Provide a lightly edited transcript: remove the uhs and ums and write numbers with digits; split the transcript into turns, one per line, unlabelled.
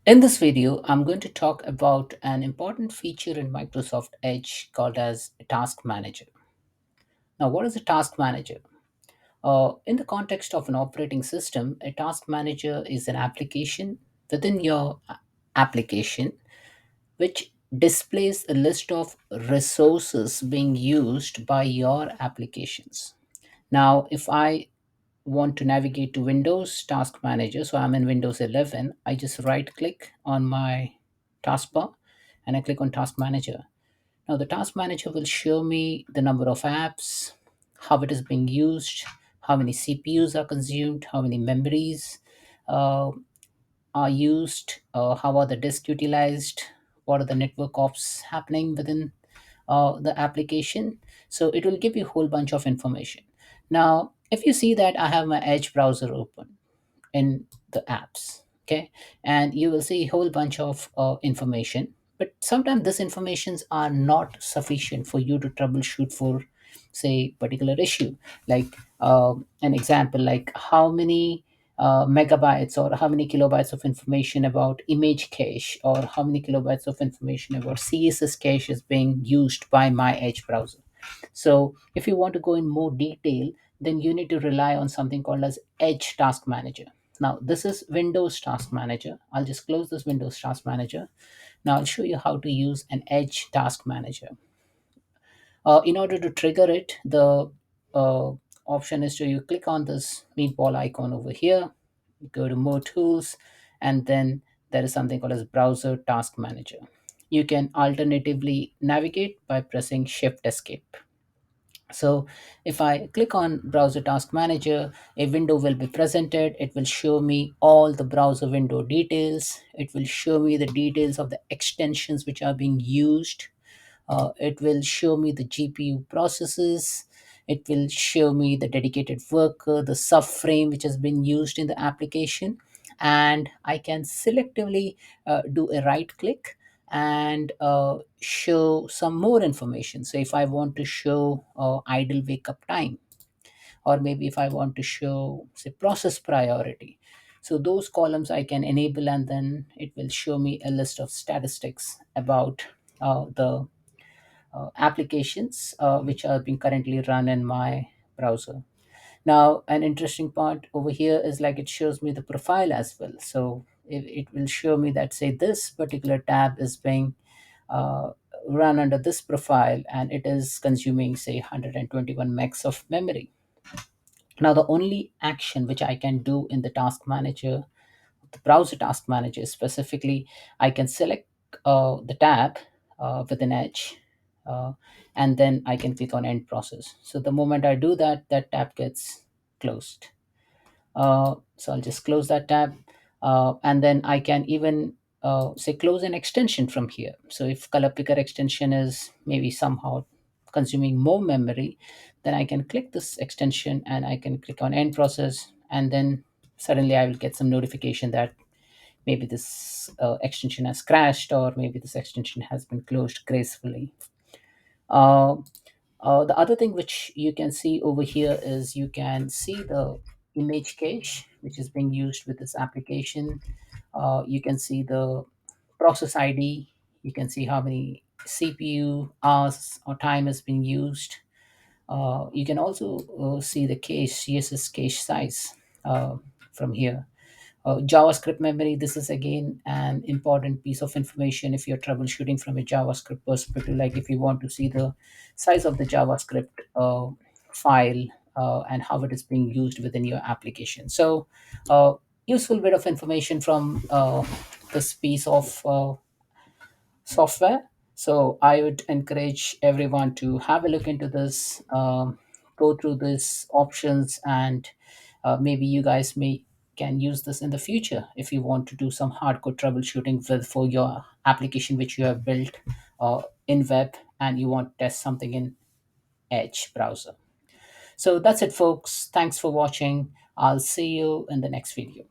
In this video, I'm going to talk about an important feature in Microsoft Edge called as a Task Manager. Now, what is a Task Manager? In the context of an operating system, a Task Manager is an application within your application which displays a list of resources being used by your applications. Now, if I want to navigate to Windows Task Manager, so I'm in Windows 11, I just right click on my taskbar and I click on Task Manager. Now, the Task Manager will show me the number of apps, how it is being used, how many CPUs are consumed, how many memories uh, are used, how are the disk utilized, what are the network ops happening within the application. So it will give you a whole bunch of information. Now, if you see that I have my Edge browser open in the apps, okay, and you will see a whole bunch of information, but sometimes these informations are not sufficient for you to troubleshoot for, say, particular issue. Like an example, like how many megabytes or how many kilobytes of information about image cache, or how many kilobytes of information about CSS cache is being used by my Edge browser. So if you want to go in more detail, then you need to rely on something called as Edge Task Manager. Now, this is Windows Task Manager. I'll just close this Windows Task Manager. Now, I'll show you how to use an Edge Task Manager. In order to trigger it, the uh, option is to you click on this meatball icon over here, you go to More Tools, and then there is something called as Browser Task Manager. You can alternatively navigate by pressing Shift Escape. So if I click on Browser Task Manager, a window will be presented. It will show me all the browser window details. It will show me the details of the extensions which are being used. It will show me the GPU processes. It will show me the dedicated worker, the subframe which has been used in the application. And I can selectively do a right click and show some more information. So if I want to show idle wake up time, or maybe if I want to show, say, process priority, so those columns I can enable, and then it will show me a list of statistics about the applications which are being currently run in my browser. Now, an interesting part over here is like it shows me the profile as well. So it will show me that, say, this particular tab is being uh, run under this profile and it is consuming, say, 121 megs of memory. Now, the only action which I can do in the task manager, the browser task manager specifically, I can select the tab within Edge, uh, and then I can click on end process. So the moment I do that, that tab gets closed. So I'll just close that tab, and then I can even say close an extension from here. So if color picker extension is maybe somehow consuming more memory, then I can click this extension and I can click on end process, and then suddenly I will get some notification that maybe this extension has crashed, or maybe this extension has been closed gracefully. Uh, the other thing which you can see over here is you can see the image cache which is being used with this application. You can see the process ID. You can see how many CPU hours or time is being used. You can also see the cache, CSS cache size from here. JavaScript memory, this is again an important piece of information if you're troubleshooting from a JavaScript perspective. Like if you want to see the size of the JavaScript file and how it is being used within your application. So, useful bit of information from this piece of software. So I would encourage everyone to have a look into this, go through these options, and maybe you guys may can use this in the future if you want to do some hardcore troubleshooting with for your application which you have built in web, and you want to test something in Edge browser. So that's it, folks. Thanks for watching. I'll see you in the next video.